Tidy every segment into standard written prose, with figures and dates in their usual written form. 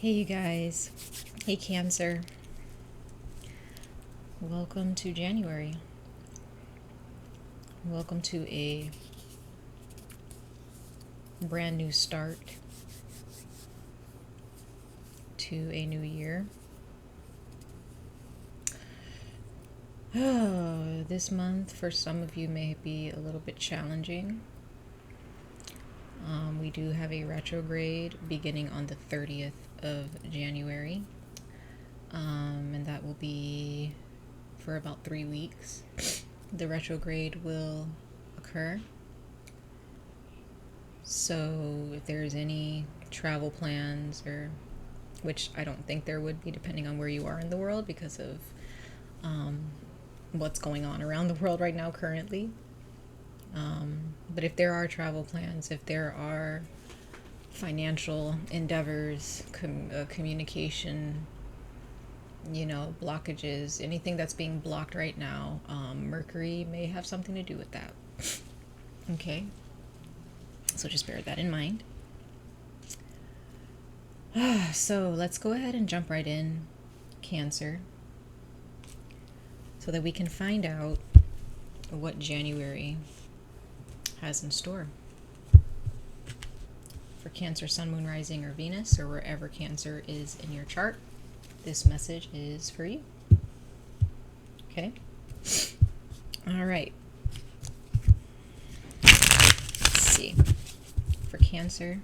Hey you guys, hey Cancer, welcome to January. Welcome to a brand new start to a new year. This month for some of you may be a little bit challenging. We do have a retrograde beginning on the 30th of January, and that will be for about 3 weeks. The retrograde will occur. So if there's any travel plans, or which I don't think there would be depending on where you are in the world because of what's going on around the world right now currently. But if there are travel plans, if there are financial endeavors, communication, blockages, anything that's being blocked right now, Mercury may have something to do with that. Okay, so just bear that in mind. So let's go ahead and jump right in, Cancer, so that we can find out what January has in store for Cancer, Sun, Moon, Rising, or Venus, or wherever Cancer is in your chart. This message is for you. Okay. All right. Let's see. For Cancer,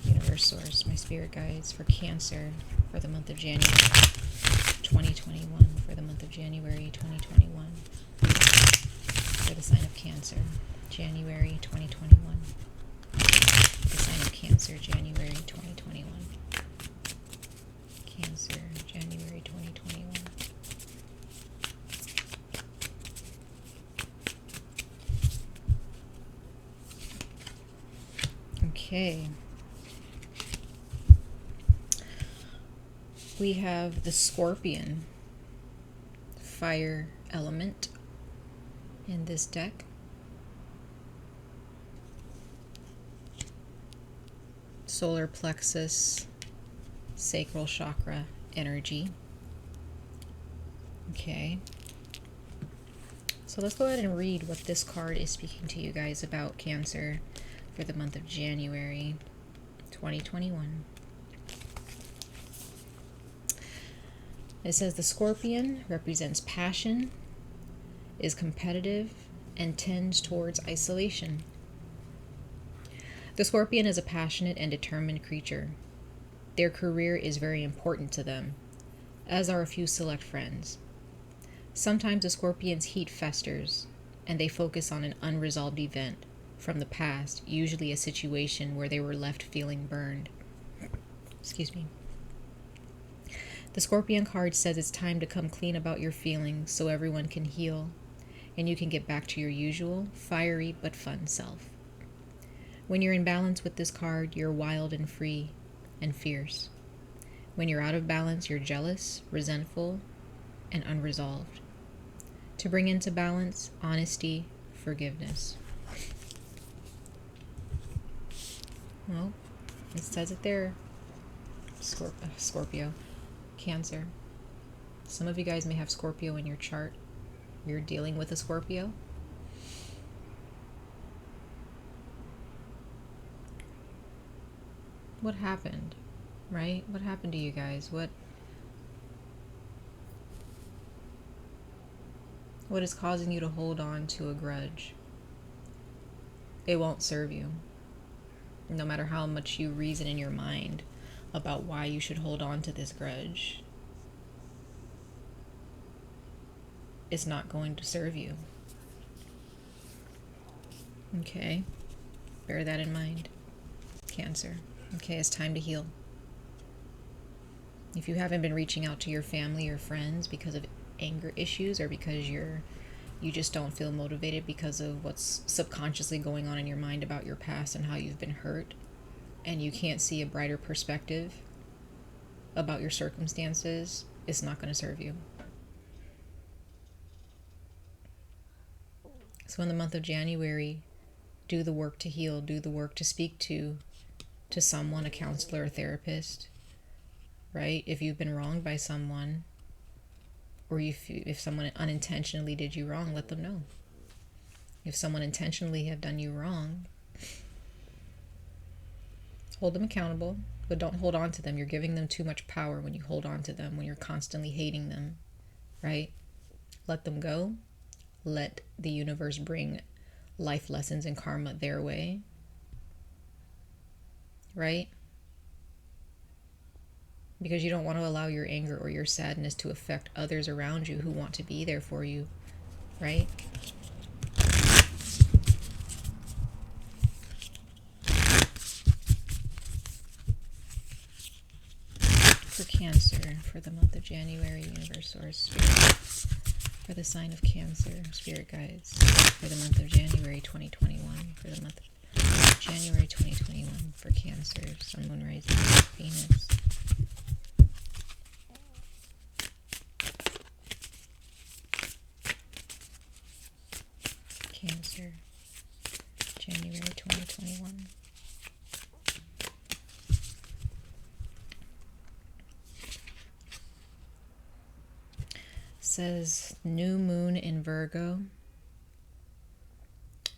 Universe Source, my spirit guides, for Cancer for the month of January 2021, for the month of January 2021, for the sign of Cancer, January 2021, the sign of Cancer, January 2021, Cancer, January 2021. Okay. We have the Scorpion, fire element, in this deck. Solar plexus, sacral chakra energy. Okay. So let's go ahead and read what this card is speaking to you guys about, Cancer, for the month of January 2021. It says the Scorpion represents passion, is competitive, and tends towards isolation. The Scorpion is a passionate and determined creature. Their career is very important to them, as are a few select friends. Sometimes the Scorpion's heat festers, and they focus on an unresolved event from the past, usually a situation where they were left feeling burned. Excuse me. The Scorpion card says it's time to come clean about your feelings so everyone can heal, and you can get back to your usual, fiery but fun self. When you're in balance with this card, you're wild and free and fierce. When you're out of balance, you're jealous, resentful, and unresolved. To bring into balance, honesty, forgiveness. Well, it says it there, Scorpio. Cancer. Some of you guys may have Scorpio in your chart. You're dealing with a Scorpio. What happened? Right? What happened to you guys? What is causing you to hold on to a grudge? It won't serve you. No matter how much you reason in your mind about why you should hold on to this grudge, it's not going to serve you. Okay? Bear that in mind, Cancer. Okay, it's time to heal. If you haven't been reaching out to your family or friends because of anger issues, or because you just don't feel motivated because of what's subconsciously going on in your mind about your past and how you've been hurt, and you can't see a brighter perspective about your circumstances, it's not going to serve you. So in the month of January, do the work to heal, do the work to speak to to someone, a counselor, a therapist, right? If you've been wronged by someone, or if someone unintentionally did you wrong, let them know. If someone intentionally have done you wrong, hold them accountable, but don't hold on to them. You're giving them too much power when you hold on to them, when you're constantly hating them, right? Let them go. Let the universe bring life lessons and karma their way, right? Because you don't want to allow your anger or your sadness to affect others around you who want to be there for you, right? For Cancer, for the month of January, universe, source, spirit, for the sign of Cancer, spirit guides, for the month of January 2021, for the month of January 2021, for Cancer, Sun, Moon, Rising, Venus. Cancer, January 2021. Says new moon in Virgo.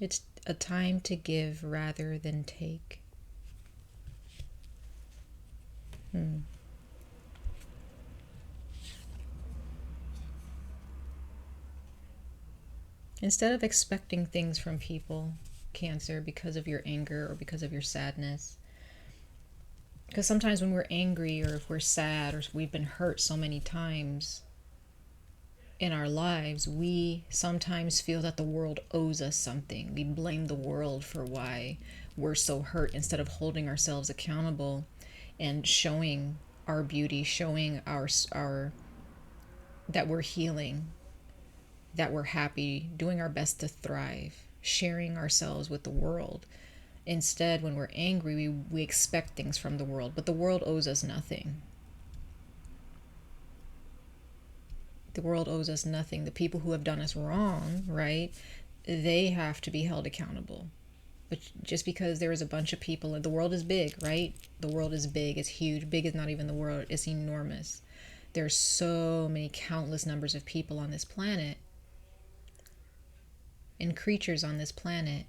It's a time to give rather than take. Instead of expecting things from people, Cancer, because of your anger or because of your sadness, because sometimes when we're angry or if we're sad or we've been hurt so many times in our lives, we sometimes feel that the world owes us something. We blame the world for why we're so hurt instead of holding ourselves accountable and showing our beauty, showing our that we're healing, that we're happy, doing our best to thrive, sharing ourselves with the world. Instead, when we're angry, we expect things from the world, but the world owes us nothing. The world owes us nothing. The people who have done us wrong, right, they have to be held accountable. But just because there is a bunch of people, the world is big, right? The world is big, it's huge. Big is not even the world, it's enormous. There's so many countless numbers of people on this planet and creatures on this planet.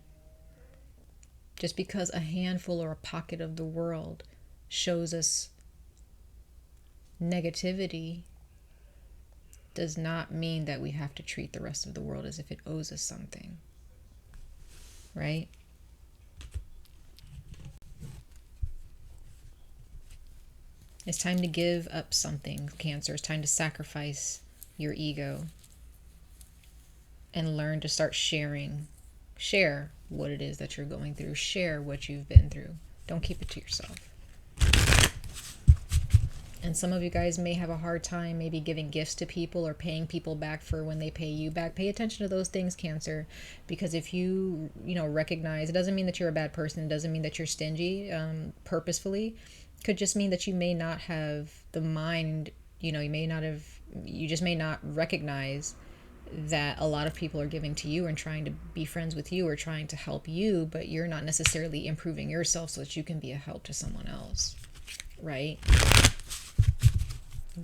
Just because a handful or a pocket of the world shows us negativity does not mean that we have to treat the rest of the world as if it owes us something, right? It's time to give up something, Cancer. It's time to sacrifice your ego and learn to start sharing. Share what it is that you're going through. Share what you've been through. Don't keep it to yourself. And some of you guys may have a hard time maybe giving gifts to people or paying people back for when they pay you back. Pay attention to those things, Cancer, because if you recognize, it doesn't mean that you're a bad person. It doesn't mean that you're stingy purposefully. It could just mean that you may not have the mind, you just may not recognize that a lot of people are giving to you and trying to be friends with you or trying to help you, but you're not necessarily improving yourself so that you can be a help to someone else, right?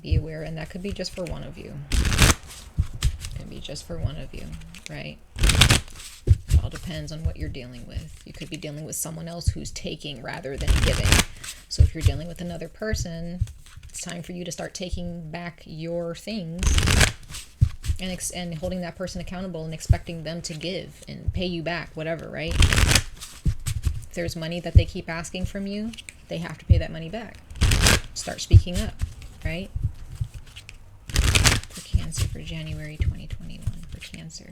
Be aware, and that could be just for one of you. It can be just for one of you, right? It all depends on what you're dealing with. You could be dealing with someone else who's taking rather than giving. So if you're dealing with another person, it's time for you to start taking back your things and holding that person accountable and expecting them to give and pay you back, whatever, right? If there's money that they keep asking from you, they have to pay that money back. Start speaking up, right? For Cancer, for January 2021. For Cancer,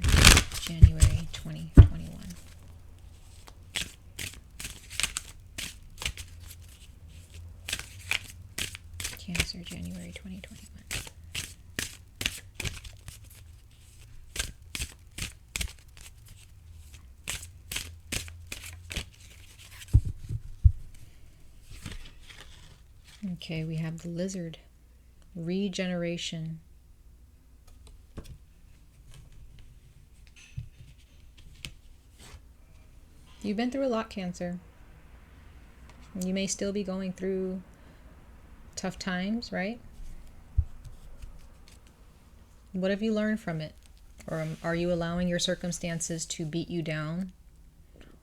January 2021. Cancer, January 2021. Okay, we have the Lizard. Regeneration. You've been through a lot, Cancer. You may still be going through tough times, right? What have you learned from it? Or are you allowing your circumstances to beat you down?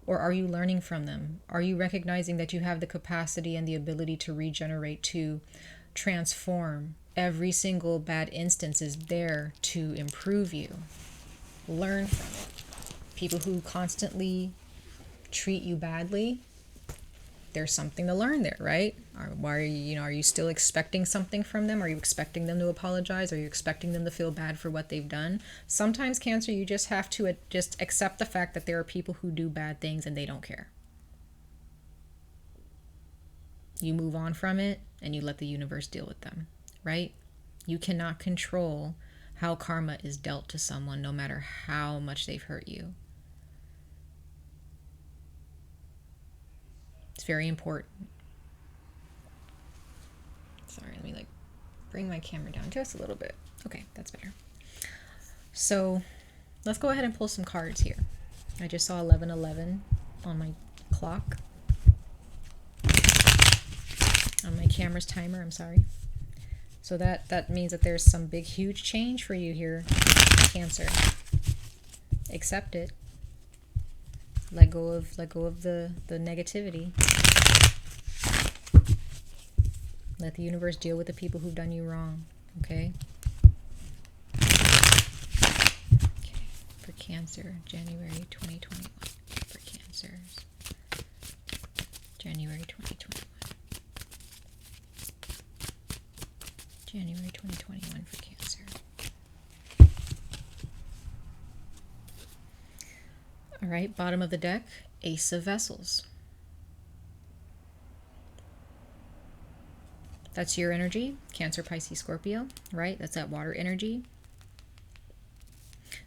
Or are you learning from them? Are you recognizing that you have the capacity and the ability to regenerate, to transform? Every single bad instance is there to improve you. Learn from it. People who constantly treat you badly, there's something to learn there, right? Why are you, are you still expecting something from them? Are you expecting them to apologize? Are you expecting them to feel bad for what they've done? Sometimes, Cancer, you just have to just accept the fact that there are people who do bad things and they don't care. You move on from it and you let the universe deal with them, right? You cannot control how karma is dealt to someone, no matter how much they've hurt you. It's very important. Sorry, let me bring my camera down just a little bit. Okay, that's better. So let's go ahead and pull some cards here. I just saw 11:11 on my clock. On my camera's timer, I'm sorry. So that means that there's some big, huge change for you here, Cancer. Accept it. Let go of the negativity. Let the universe deal with the people who've done you wrong. Okay? Okay. For Cancer, January 2021. For Cancers. January 2021. January 2021 for Cancer. All right, bottom of the deck, Ace of Vessels. That's your energy, Cancer, Pisces, Scorpio, right? That's that water energy.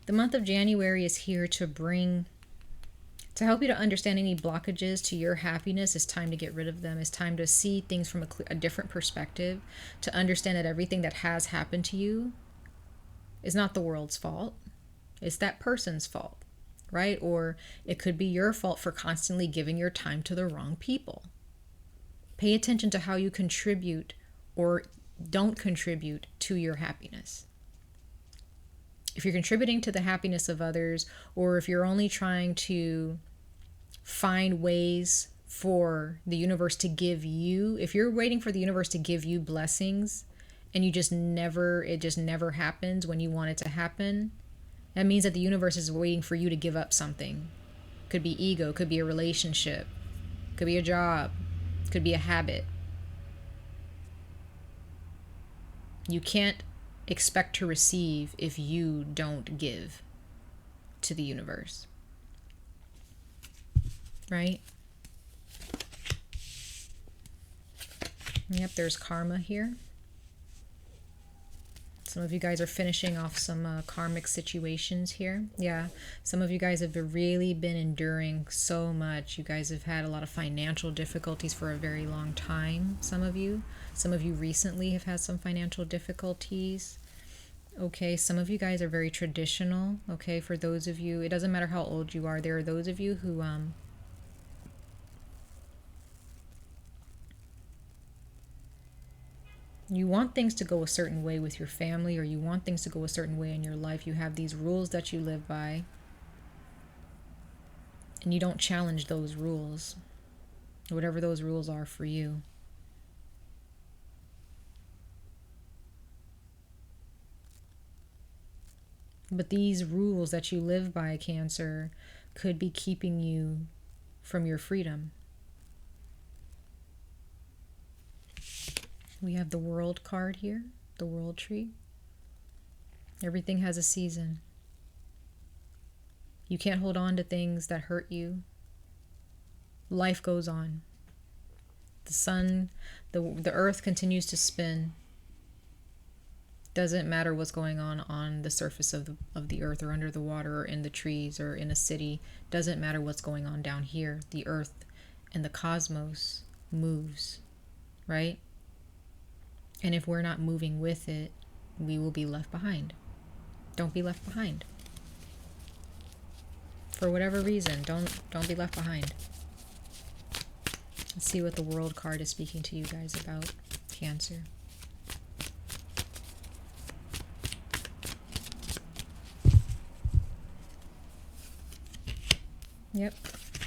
The month of January is here to help you to understand any blockages to your happiness. It's time to get rid of them. It's time to see things from a different perspective, to understand that everything that has happened to you is not the world's fault. It's that person's fault, right? Or it could be your fault for constantly giving your time to the wrong people. Pay attention to how you contribute or don't contribute to your happiness. If you're contributing to the happiness of others, or if you're only trying to find ways for the universe to give you, if you're waiting for the universe to give you blessings and it just never happens when you want it to happen, that means that the universe is waiting for you to give up something. Could be ego, could be a relationship, could be a job, could be a habit. You can't expect to receive if you don't give to the universe. Right? Yep, there's karma here. Some of you guys are finishing off some karmic situations here. Yeah, some of you guys have really been enduring so much. You guys have had a lot of financial difficulties for a very long time, some of you. Some of you recently have had some financial difficulties. Okay, some of you guys are very traditional. Okay, for those of you, it doesn't matter how old you are. There are those of you who you want things to go a certain way with your family, or you want things to go a certain way in your life. You have these rules that you live by, and you don't challenge those rules, whatever those rules are for you. But these rules that you live by, Cancer, could be keeping you from your freedom. We have the World card here, the World tree. Everything has a season. You can't hold on to things that hurt you. Life goes on. The sun, the earth continues to spin. Doesn't matter what's going on the surface of the earth, or under the water, or in the trees, or in a city. Doesn't matter what's going on down here. The earth and the cosmos moves, right? And if we're not moving with it, we will be left behind. Don't be left behind. For whatever reason, don't be left behind. Let's see what the World card is speaking to you guys about, Cancer. Yep,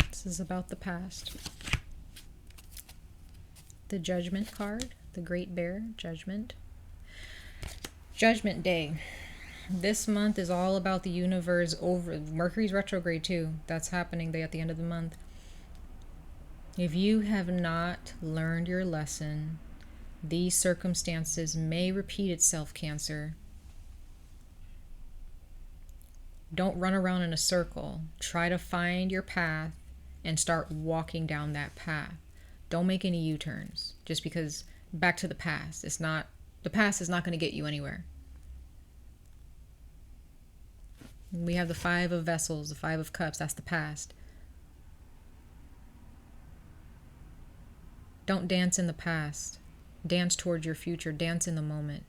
this is about the past. The Judgment card, the Great Bear, Judgment. Judgment Day. This month is all about the universe over. Mercury's retrograde too. That's happening at the end of the month. If you have not learned your lesson, these circumstances may repeat itself, Cancer. Don't run around in a circle. Try to find your path and start walking down that path. Don't make any U-turns just because back to the past. The past is not going to get you anywhere. We have the Five of Vessels, the Five of Cups. That's the past. Don't dance in the past. Dance towards your future. Dance in the moment.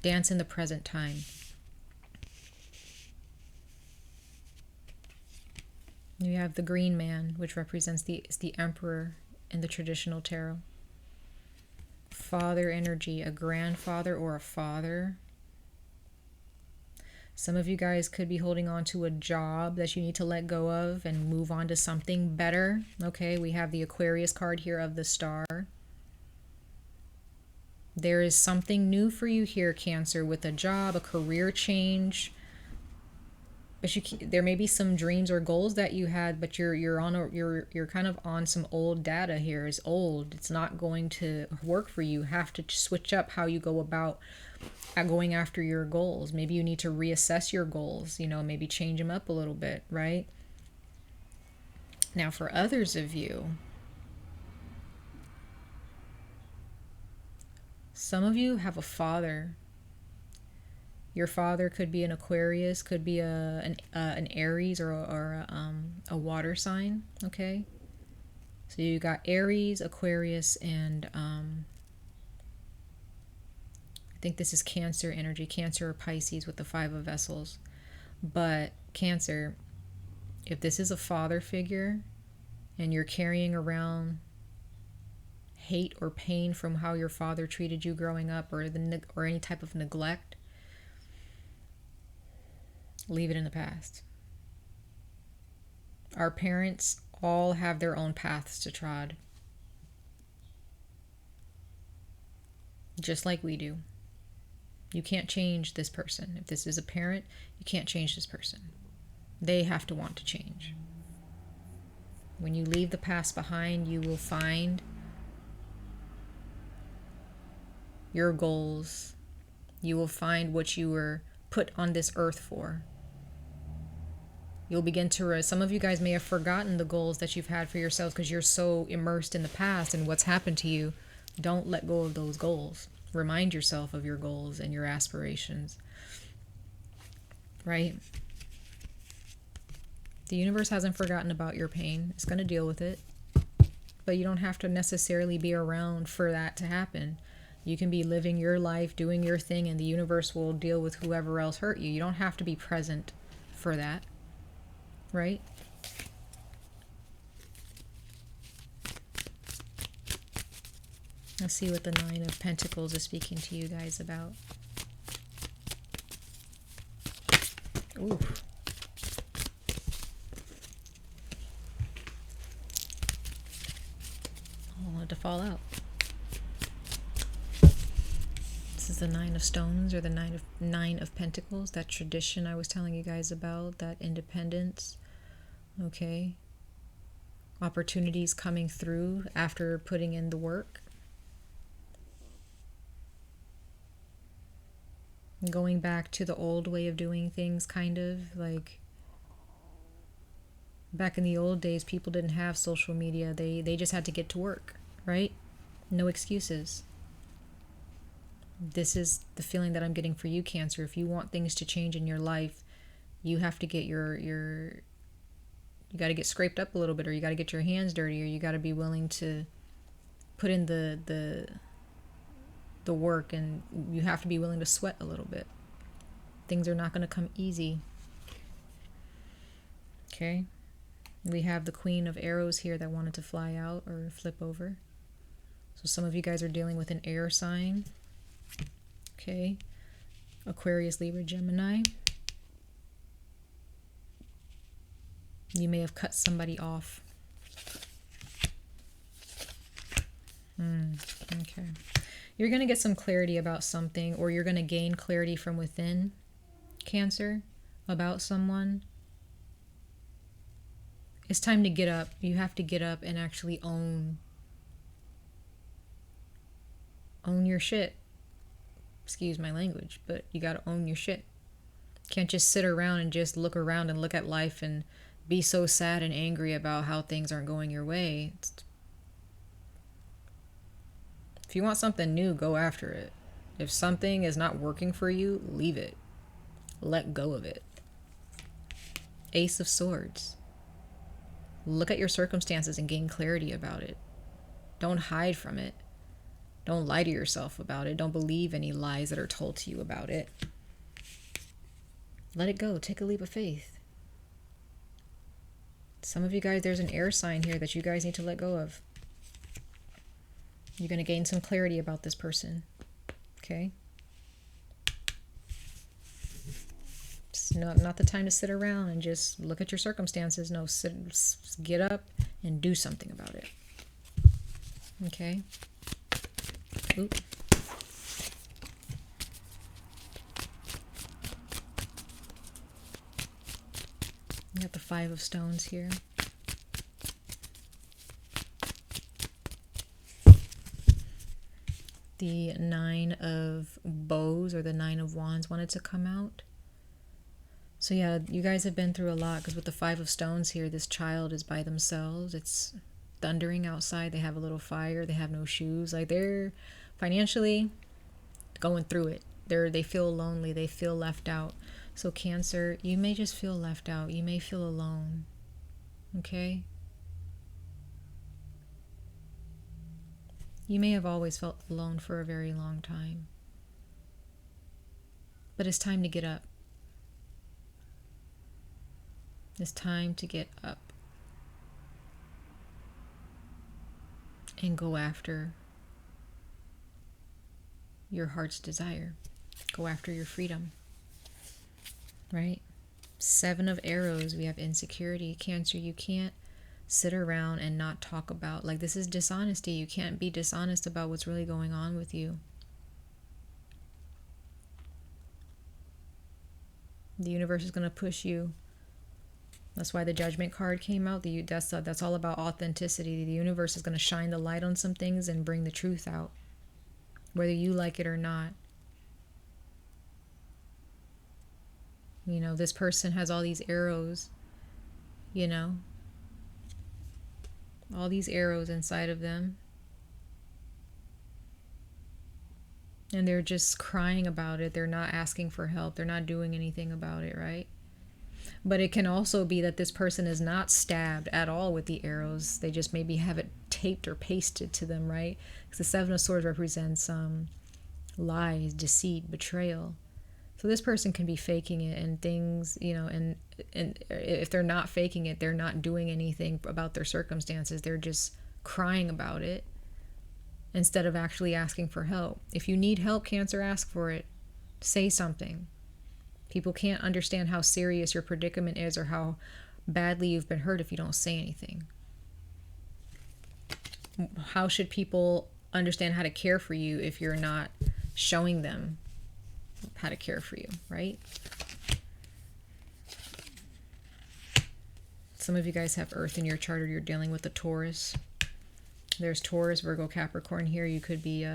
Dance in the present time. You have the Green Man, which represents the Emperor in the traditional tarot. Father energy, a grandfather or a father. Some of you guys could be holding on to a job that you need to let go of and move on to something better. Okay, we have the Aquarius card here of the Star. There is something new for you here, Cancer, with a job, a career change. But there may be some dreams or goals that you had, but you're kind of on some old data here. It's old. It's not going to work for you. You have to switch up how you go about going after your goals. Maybe you need to reassess your goals, maybe change them up a little bit, right? Now, for others of you, some of you have a father. Your father could be an Aquarius, could be an Aries or a water sign, okay? So you got Aries, Aquarius, and I think this is Cancer energy, Cancer or Pisces with the Five of Vessels. But Cancer, if this is a father figure and you're carrying around hate or pain from how your father treated you growing up, or any type of neglect, leave it in the past. Our parents all have their own paths to trod, just like we do. You can't change this person. If this is a parent, you can't change this person. They have to want to change. When you leave the past behind, you will find your goals. You will find what you were put on this earth for. You'll begin to, some of you guys may have forgotten the goals that you've had for yourselves because you're so immersed in the past and what's happened to you. Don't let go of those goals. Remind yourself of your goals and your aspirations. Right? The universe hasn't forgotten about your pain. It's going to deal with it. But you don't have to necessarily be around for that to happen. You can be living your life, doing your thing, and the universe will deal with whoever else hurt you. You don't have to be present for that. Right? Let's see what the Nine of Pentacles is speaking to you guys about. Ooh. I wanted to fall out. This is the Nine of Stones, or the Nine of Pentacles, that tradition I was telling you guys about, that independence. Okay. Opportunities coming through after putting in the work. Going back to the old way of doing things, kind of like back in the old days, people didn't have social media. They just had to get to work, right? No excuses. This is the feeling that I'm getting for you, Cancer. If you want things to change in your life, you have to get you got to get scraped up a little bit, or you got to get your hands dirty, or you got to be willing to put in the work, and you have to be willing to sweat a little bit. Things are not going to come easy. Okay? We have the Queen of Arrows here that wanted to fly out or flip over. So some of you guys are dealing with an air sign. Okay. Aquarius, Libra, Gemini. You may have cut somebody off. Okay. You're going to get some clarity about something, or you're going to gain clarity from within, Cancer, about someone. It's time to get up. You have to get up and actually own your shit. Excuse my language, but you got to own your shit. Can't just sit around and just look around and look at life and be so sad and angry about how things aren't going your way. If you want something new, go after it. If something is not working for you, leave it. Let go of it. Ace of Swords. Look at your circumstances and gain clarity about it. Don't hide from it. Don't lie to yourself about it. Don't believe any lies that are told to you about it. Let it go. Take a leap of faith. Some of you guys, there's an air sign here that you guys need to let go of. You're going to gain some clarity about this person. Okay? It's not the time to sit around and just look at your circumstances. No, get up and do something about it. Okay? Oop. You got the Five of Stones here. The Nine of Bows or the Nine of Wands wanted to come out. So yeah, you guys have been through a lot, because with the Five of Stones here, this child is by themselves. It's thundering outside. They have a little fire. They have no shoes. Like, they're financially going through it. They feel lonely. They feel left out. So Cancer, you may just feel left out. You may feel alone. Okay? You may have always felt alone for a very long time. But it's time to get up. It's time to get up and go after your heart's desire. Go after your freedom. Right? Seven of Arrows, we have insecurity. Cancer, you can't sit around and not talk about, like, this is dishonesty. You can't be dishonest about what's really going on with you. The universe is going to push you. That's why the Judgment card came out. That's all about authenticity. The universe is going to shine the light on some things and bring the truth out, whether you like it or not. You know, this person has all these arrows, you know, all these arrows inside of them. And they're just crying about it. They're not asking for help. They're not doing anything about it, right? But it can also be that this person is not stabbed at all with the arrows. They just maybe have it taped or pasted to them, right? Because the Seven of Swords represents lies, deceit, betrayal. So this person can be faking it and things, you know, and if they're not faking it, they're not doing anything about their circumstances. They're just crying about it instead of actually asking for help. If you need help, Cancer, ask for it. Say something. People can't understand how serious your predicament is or how badly you've been hurt if you don't say anything. How should people understand how to care for you if you're not showing them how to care for you, right? Some of you guys have Earth in your chart, or you're dealing with a Taurus. There's Taurus, Virgo, Capricorn here. You could be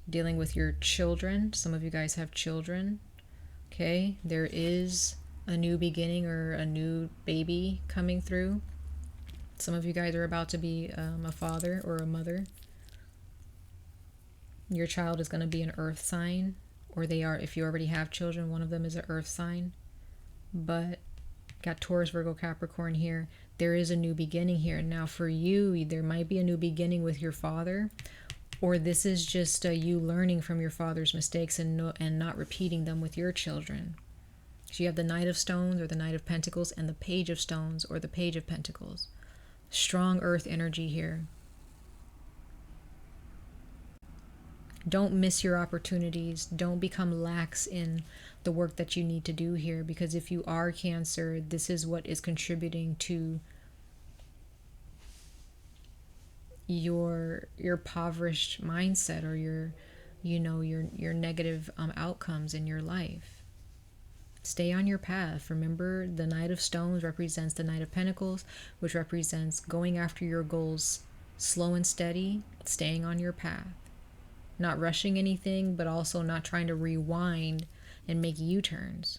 dealing with your children. Some of you guys have children. Okay, there is a new beginning or a new baby coming through. Some of you guys are about to be a father or a mother. Your child is going to be an earth sign, or they are, if you already have children, one of them is an earth sign. But got Taurus, Virgo, Capricorn here. There is a new beginning here. Now for you, there might be a new beginning with your father, or this is just you learning from your father's mistakes and not repeating them with your children. So you have the Knight of Stones or the Knight of Pentacles and the Page of Stones or the Page of Pentacles. Strong earth energy here. Don't miss your opportunities. Don't become lax in the work that you need to do here, because if you are Cancer, this is what is contributing to your impoverished mindset or your negative outcomes in your life. Stay on your path. Remember, the Knight of Stones represents the Knight of Pentacles, which represents going after your goals slow and steady, staying on your path. Not rushing anything, but also not trying to rewind and make U-turns.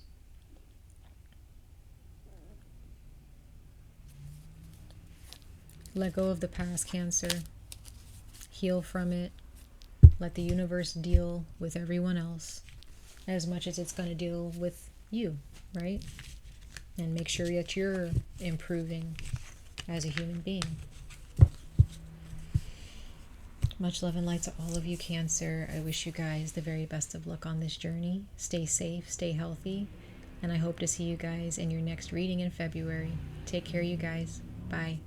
Let go of the past, Cancer. Heal from it. Let the universe deal with everyone else as much as it's going to deal with you, right? And make sure that you're improving as a human being. Much love and light to all of you, Cancer. I wish you guys the very best of luck on this journey. Stay safe, stay healthy, and I hope to see you guys in your next reading in February. Take care, you guys. Bye.